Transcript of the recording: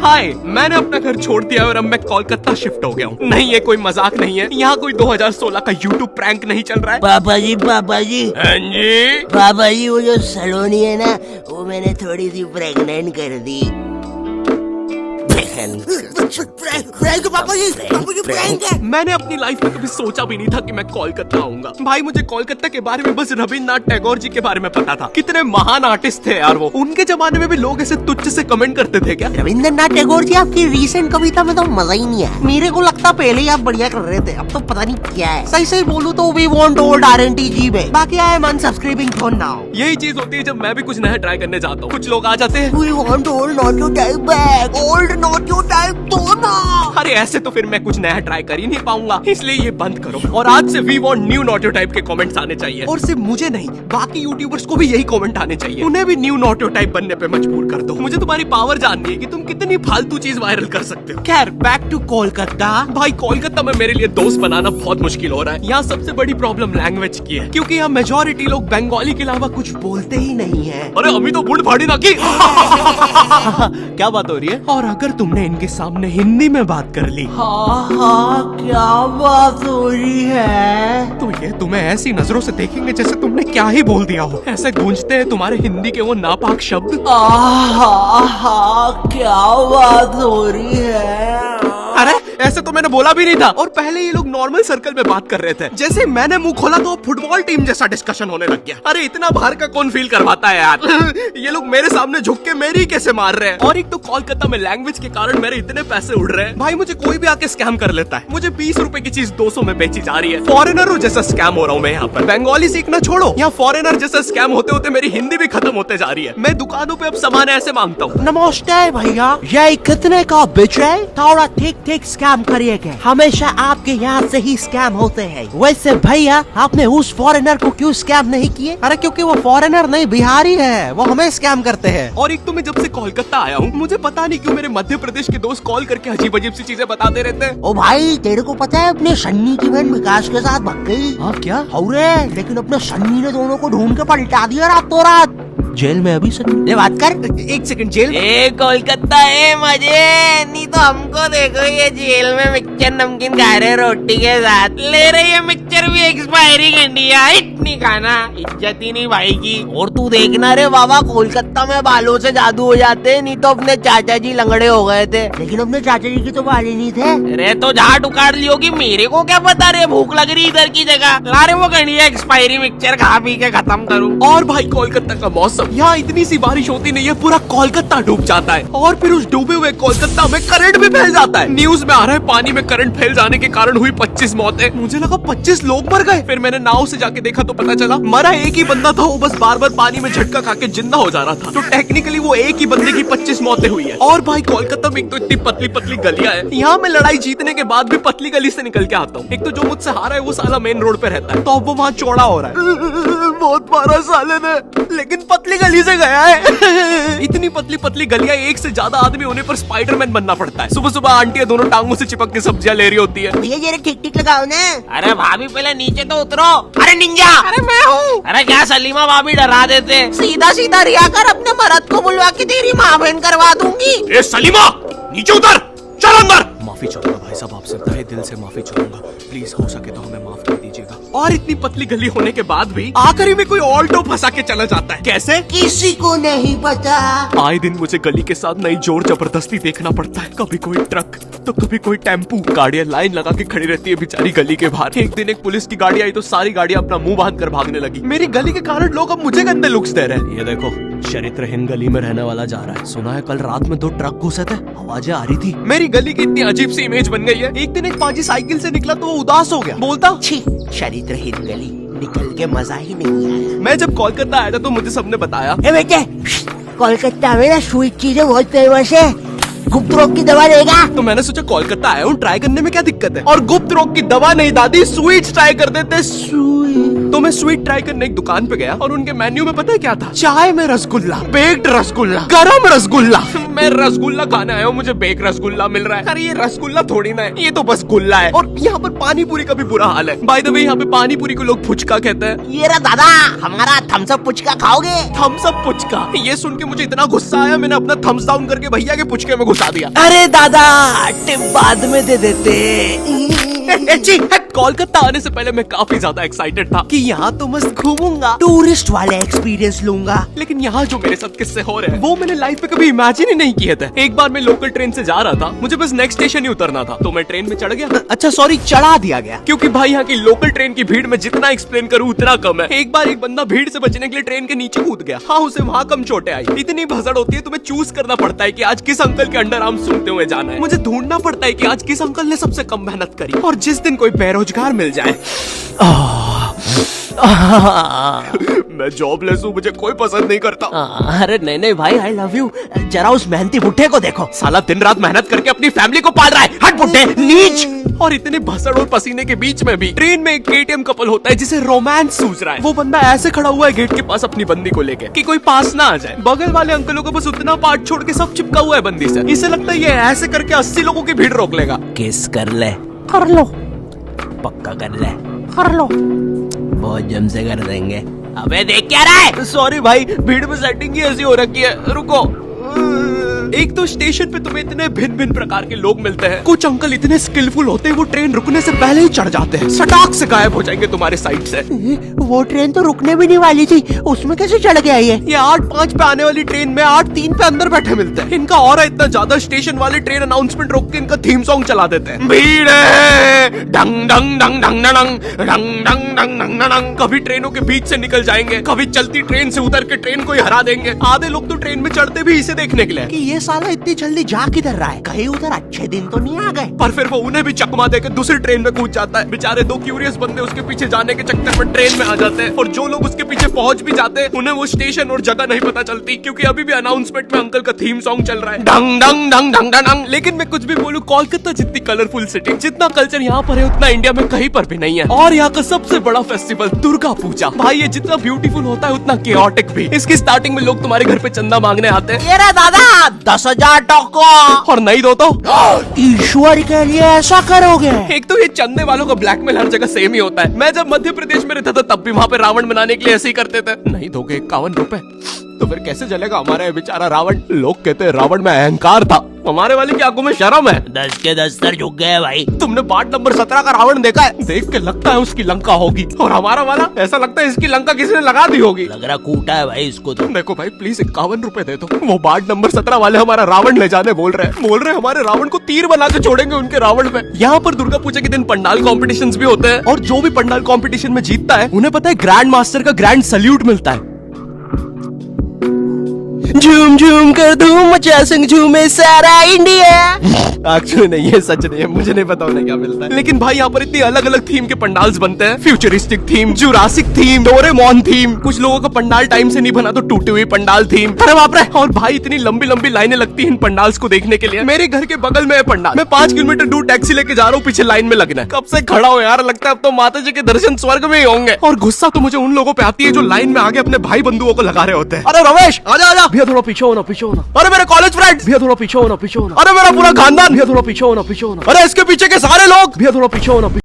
हाय, मैंने अपना घर छोड़ दिया और अब मैं कोलकाता शिफ्ट हो गया हूँ। नहीं, ये कोई मजाक नहीं है। यहाँ कोई 2016 का यूट्यूब प्रैंक नहीं चल रहा है। पापा जी हाँ जी पापा जी, वो जो सलोनी है ना, वो मैंने थोड़ी सी प्रेग्नेंट कर दी। पापा जी प्रैंक है। मैंने अपनी लाइफ में कभी सोचा भी नहीं था कि मैं कोलकाता आऊंगा। भाई, मुझे कोलकाता के बारे में बस रविन्द्रनाथ टैगोर जी के बारे में पता था। कितने महान आर्टिस्ट थे यार वो। उनके जमाने में भी लोग ऐसे तुच्छ से कमेंट करते थे क्या? रविन्द्रनाथ टैगोर जी, आपकी रीसेंट कविता में तो मजा ही नहीं है। मेरे को लगता पहले ही आप बढ़िया कर रहे थे, अब तो पता नहीं क्या है। सही सही बोलूं तो वी वांट ओल्ड RNTG में। बाकी आई एम अनसब्सक्राइबिंग फॉर नाउ। यही चीज होती है जब मैं भी कुछ नया ट्राई करने जाता हूँ। कुछ लोग आ जाते हैं, we want old not your type back, old not your type तो ना। अरे ऐसे तो फिर मैं कुछ नया ट्राई कर ही नहीं पाऊंगा, इसलिए ये बंद करो। और आज से we want new not type के कमेंट्स आने चाहिए। और सिर्फ मुझे नहीं, बाकी यूट्यूबर्स को भी यही कमेंट आने चाहिए। उन्हें भी न्यू नॉट टाइप बनने पे मजबूर कर दो। मुझे तुम्हारी पावर जाननी है कि तुम कितनी फालतू चीज वायरल कर सकते हो। खैर, बैक टू कोलकाता। भाई, कोलकाता में मेरे लिए दोस्त बनाना बहुत मुश्किल हो रहा है। यहाँ सबसे बड़ी प्रॉब्लम लैंग्वेज की है, क्योंकि यहाँ मेजोरिटी लोग बंगाली के अलावा कुछ बोलते ही नहीं है। अरे अभी तो बुढ़ फाड़ी ना की। क्या बात हो रही है? और अगर तुमने इनके सामने हिंदी में बात कर ली, हाँ, क्या बात हो रही है? तो ये तुम्हें ऐसी नजरों से देखेंगे जैसे तुमने क्या ही बोल दिया हो। ऐसे गूंजते हैं तुम्हारे हिंदी के वो नापाक शब्द। क्या बात हो रही है? अरे ऐसे तो मैंने बोला भी नहीं था। और पहले ये लोग नॉर्मल सर्कल में बात कर रहे थे। जैसे मैंने मुंह खोला तो फुटबॉल टीम जैसा डिस्कशन होने लग गया। अरे इतना बाहर का कौन फील करवाता है यार। ये लोग मेरे सामने झुक के मेरी कैसे मार रहे हैं। और एक तो कोलकाता में लैंग्वेज के कारण मेरे इतने पैसे उड़ रहे हैं। भाई, मुझे कोई भी आके स्कैम कर लेता है। मुझे 20 रुपए की चीज 200 में बेची जा रही है। फॉरेनर जैसा स्कैम हो रहा हूँ मैं यहाँ पर। बंगाली सीखना छोड़ो, यहाँ फॉरेनर जैसा स्कैम होते होते मेरी हिंदी भी खत्म होते जा रही है। मैं दुकानों पे अब सामान ऐसे मांगता हूँ। नमस्ते भैया, ये कितने का बेच रहे? थोड़ा ठीक ठीक स्कैम करिएगा। हमेशा आपके यहाँ से ही स्कैम होते हैं। वैसे भैया, आपने उस फॉरेनर को क्यों स्कैम नहीं किए? अरे क्योंकि वो फॉरेनर नहीं, बिहारी है, वो हमें स्कैम करते हैं। और एक तो मैं जब से कोलकाता आया हूँ, मुझे पता नहीं क्यों मेरे मध्य प्रदेश के दोस्त कॉल करके अजीब अजीब सी चीजें बताते रहते हैं। ओ भाई, तेरे को पता है अपने सन्नी की बहन विकास के साथ भाग गई? हाँ क्या? अरे लेकिन अपने सन्नी ने दोनों को ढूंढ के पलटा दिया रातों रात। जेल में अभी सन्नी। बात कर, एक सेकंड। जेल? कोलकाता है मजे, नहीं तो हमको देखो ये जेल में मिक्सचर नमकीन खा रहे रोटी के साथ। ले रही है मिक्सचर भी एक्सपायरी करनी है, इतनी खाना इज्जत ही नहीं भाई की। और तू देखना रे बाबा, कोलकाता में बालों से जादू हो जाते, नहीं तो अपने चाचा जी लंगड़े हो गए थे। लेकिन अपने चाचा जी की तो बाल ही नहीं थे। अरे तो झाट उखाड़ लियो कि मेरे को क्या पता रे, भूख लग रही इधर की जगह। ला रे वो करनी है एक्सपायरी मिक्सचर, खा पी के खत्म करूँ। और भाई, कोलकाता का मौसम, यहाँ इतनी सी बारिश होती नहीं है, पूरा कोलकाता डूब जाता है। और फिर उस डूबे हुए कोलकाता में करंट भी फैल जाता है। न्यूज में आ रहा है पानी में करंट फैल जाने के कारण हुई 25 मौतें। मुझे लगा 25 लोग मर गए। फिर मैंने नाव से जाके देखा तो पता चला मरा एक ही बंदा था। वो बस बार बार पानी में झटका खा के जिंदा हो जा रहा था। तो टेक्निकली वो एक ही बंदे की 25 मौतें हुई है। और भाई, कोलकाता में एक तो इतनी पतली पतली गलियां हैं। यहाँ मैं लड़ाई जीतने के बाद भी पतली गली से निकल के आता हूँ। एक तो जो मुझसे हारा है वो साला मेन रोड पे रहता है, तो अब वो वहाँ चौड़ा हो रहा है। बहुत मारा साले ने, लेकिन पतली गली से गया है। इतनी पतली पतली गलियां, एक से ज्यादा आदमी होने पर स्पाइडरमैन बनना पड़ता है। सुबह सुबह आंटियां दोनों टांगों से चिपक के सब्जियां ले रही होती है। भैया जरा ठीक ठीक लगाओ ना। अरे भाभी पहले नीचे तो उतरो। अरे निंजा, अरे मैं हूँ। अरे क्या सलीमा भाभी डरा देते। सीधा सीधा रिया कर, अपने मर्द को बुलवा के तेरी माँ बहन करवा दूंगी। ए सलीमा, नीचे उतर, चल अंदर। माफी चाहूंगा भाई साहब, आपसे तहे दिल से माफी चाहूंगा। प्लीज हो सके तो हमें माफ कर दीजिएगा। और इतनी पतली गली होने के बाद भी आखिरी में कोई ऑल्टो फंसा के चला जाता है। कैसे? किसी को नहीं पता। आए दिन मुझे गली के साथ नई जोर जबरदस्ती देखना पड़ता है। कभी कोई ट्रक तो कभी कोई टेम्पू। गाड़ियां लाइन लगा के खड़ी रहती है बेचारी गली के बाहर। एक दिन एक पुलिस की गाड़ी आई तो सारी गाड़ियां अपना मुंह बांध कर भागने लगी। मेरी गली के कारण लोग अब मुझे गंदे लुक्स दे रहे हैं। ये देखो, चरित्रहीन गली में रहने वाला जा रहा है। सुना है कल रात में 2 ट्रक घुसे थे, आवाजें आ रही थी। मेरी गली की इतनी अजीब सी इमेज बन गई है। एक दिन एक पाजी साइकिल से निकला तो वो उदास हो गया, बोलता छी, चरित्रहीन गली, निकल के मजा ही नहीं आया। मैं जब कोलकाता आया था तो मुझे सबने बताया, ए बेटे, कोलकाता में ना स्वीट चीजें बहुत फेमस है, गुप्त रोग की दवा लेगा? तो मैंने सोचा कोलकाता आया हूँ, ट्राई करने में क्या दिक्कत है। और गुप्त रोग की दवा नहीं दादी, स्वीट्स ट्राई कर देते। स्वीट तो मैं स्वीट ट्राई करने एक दुकान पे गया और उनके मेन्यू में पता है क्या था? चाय में रसगुल्ला, बेक्ड रसगुल्ला, गरम रसगुल्ला। मैं रसगुल्ला खाने आया हूँ, मुझे बेक रसगुल्ला मिल रहा है। अरे ये रसगुल्ला थोड़ी ना है, ये तो बस गुल्ला है। और यहाँ पर पानी पूरी का भी बुरा हाल है। बाय द वे यहाँ पे पानी पूरी को लोग फुचका कहते हैं। ये रहा दादा, हमारा थम्स अप पुचका खाओगे? थम्स अप पुचका, ये सुन के मुझे इतना गुस्सा आया, मैंने अपना थम्स डाउन करके भैया के पुचके में घुसा दिया। अरे दादा, टिप बाद में दे देते। कोलकाता आने से पहले मैं काफी ज्यादा एक्साइटेड था कि यहाँ तो मस्त घूमूंगा, टूरिस्ट वाले एक्सपीरियंस लूंगा। लेकिन यहाँ जो मेरे साथ किस्से हो रहे हैं वो मैंने लाइफ में कभी इमेजिन ही नहीं किए थे। एक बार मैं लोकल ट्रेन से जा रहा था, मुझे बस नेक्स्ट स्टेशन ही उतरना था, तो मैं ट्रेन में चढ़ गया। अच्छा सॉरी, चढ़ा दिया गया। क्योंकि भाई यहाँ की लोकल ट्रेन की भीड़ में जितना एक्सप्लेन करूँ उतना कम है। एक बार एक बंदा भीड़ से बचने के लिए ट्रेन के नीचे कूद गया। हाँ, उसे वहाँ कम चोटें आई। इतनी भसड़ होती है, तुम्हें चूज करना पड़ता है कि आज किस अंकल के अंडर आर्म सूंघते हुए जाना है। मुझे ढूंढना पड़ता है कि आज किस अंकल ने सबसे कम मेहनत करी, और जिस दिन कोई बेरोजगार मिल जाए। मैं जॉबलेस हूँ, मुझे कोई पसंद नहीं करता। अरे नहीं नहीं भाई, आई लव यू। जरा उस मेहनती बुड्ढे को देखो, साला दिन रात मेहनत करके अपनी फैमिली को पाल रहा है। हट बुड्ढे, नीच। और इतने भसड़ और पसीने के बीच में भी ट्रेन में एक केटीएम कपल होता है जिसे रोमांस सूझ रहा है। वो बंदा ऐसे खड़ा हुआ है गेट के पास अपनी बंदी को लेके कि कोई पास ना आ जाए। बगल वाले अंकलों को बस उतना पार्ट छोड़ के सब चिपका हुआ है बंदी से। इसे लगता है ये ऐसे करके 80 लोगों की भीड़ रोक लेगा। किस कर ले, कर लो, पक्का कर ले, कर लो, बहुत जम से कर देंगे। अबे देख क्या रहा है? सॉरी भाई, भीड़ में सेटिंग ही ऐसी हो रखी है, रुको। एक तो स्टेशन पे तुम्हें इतने भिन्न भिन्न प्रकार के लोग मिलते हैं। कुछ अंकल इतने स्किलफुल होते हैं, वो ट्रेन रुकने से पहले ही चढ़ जाते हैं, सटाक से गायब हो जाएंगे तुम्हारे साइड से। वो ट्रेन तो रुकने भी नहीं वाली थी, उसमें कैसे चढ़ गया ये? 8:05 पे आने वाली ट्रेन में 8:03 पे अंदर बैठे मिलते हैं। इनका और इतना ज्यादा, स्टेशन वाले ट्रेन अनाउंसमेंट रोक के इनका थीम सॉन्ग चला देते हैं। भीड़ है, डंग डंग डंग डंग डंग डंग डंग डंग डंग डंग। कभी ट्रेनों के बीच से निकल जाएंगे, कभी चलती ट्रेन से उतर के ट्रेन को ही हरा देंगे। आधे लोग तो ट्रेन में चढ़ते भी इसे देखने के लिए कि ये साला इतनी जल्दी जा किधर रहा है, कहीं उधर अच्छे दिन तो नहीं आ गए। पर फिर वो उन्हें भी चकमा देकर दूसरी ट्रेन में कूद जाता है। बेचारे दो क्यूरियस बंदे उसके पीछे जाने के चक्कर में ट्रेन में आ जाते हैं, और जो लोग उसके पीछे पहुंच भी जाते हैं उन्हें वो स्टेशन और जगह नहीं पता चलती, क्योंकि अभी भी अनाउंसमेंट में अंकल का थीम सॉन्ग चल रहा है, डंग डंग डंग डंग डंग। लेकिन मैं कुछ भी बोलूं, कोलकाता जितनी कलरफुल सिटी, जितना कल्चर यहाँ पर है उतना इंडिया में कहीं पर भी नहीं है। और यहाँ का सबसे बड़ा फेस्टिवल दुर्गा पूजा, भाई ये जितना ब्यूटीफुल होता है उतना केओटिक भी। इसकी स्टार्टिंग में लोग तुम्हारे घर पे चंदा मांगने आते हैं। ये रहा दादा, 10,000 टोको, और नहीं दो तो ईश्वर के लिए ऐसा करोगे? एक तो ये चंदे वालों का ब्लैकमेल हर जगह सेम ही होता है। मैं जब मध्य प्रदेश में रहता था तब भी वहाँ पे रावण बनाने के लिए ऐसे ही करते थे। नहीं दोगे 51 रुपए तो फिर कैसे चलेगा हमारा ये बेचारा रावण। लोग कहते हैं रावण में अहंकार था, हमारे वाले की आंखों में शर्म है। 10 के 10 सर झुक गए भाई। तुमने पार्ट नंबर 17 का रावण देखा है? देख के लगता है उसकी लंका होगी, और हमारा वाला ऐसा लगता है इसकी लंका किसी ने लगा दी होगी। लग रहा कूटा है भाई इसको तो। देखो भाई प्लीज 51 रुपए दे दो। वो पार्ट नंबर 17 वाले हमारा रावण ले जाने बोल रहे हैं हमारे रावण को तीर बना के छोड़ेंगे उनके रावण में। यहाँ पर दुर्गा पूजा के दिन पंडाल कॉम्पिटिशंस भी होते हैं, और जो भी पंडाल कॉम्पिटिशन में जीतता है उन्हें पता है ग्रैंड मास्टर का ग्रैंड सल्यूट मिलता है। झूम झूम कर धूम मचा संग झूमे सारा इंडिया। एक्चुअली नहीं, ये सच नहीं है, मुझे नहीं पता उन्हें क्या मिलता है। लेकिन भाई यहाँ पर इतनी अलग अलग थीम के पंडाल्स बनते हैं। Futuristic theme, Jurassic theme, Doraemon theme. कुछ लोगों का पंडाल टाइम से नहीं बना तो टूटी हुई पंडाल थीम। अरे बाप रे। और भाई इतनी लंबी लंबी लाइनें लगती हैं इन पंडाल्स को देखने के लिए। मेरे घर के बगल में है पंडाल, मैं 5 किलोमीटर दूर टैक्सी लेके जा रहा हूँ, पीछे लाइन में लगना है। कब से खड़ा हो यार, लगता है अब तो माता जी के दर्शन स्वर्ग में ही होंगे। और गुस्सा तो मुझे उन लोगों पे आती है जो लाइन में आगे अपने भाई बंधुओं को लगा रहे होते हैं। अरे रमेश आजा आजा, भैया थोड़ा पीछे होना, पीछे होना। अरे मेरे कॉलेज फ्रेंड्स, भैया थोड़ा पीछे होना, पीछे होना। अरे मेरा पूरा खानदान, भैया थोड़ा पीछे होना, पीछे होना। अरे इसके पीछे के सारे लोग, भैया थोड़ा पीछे होना।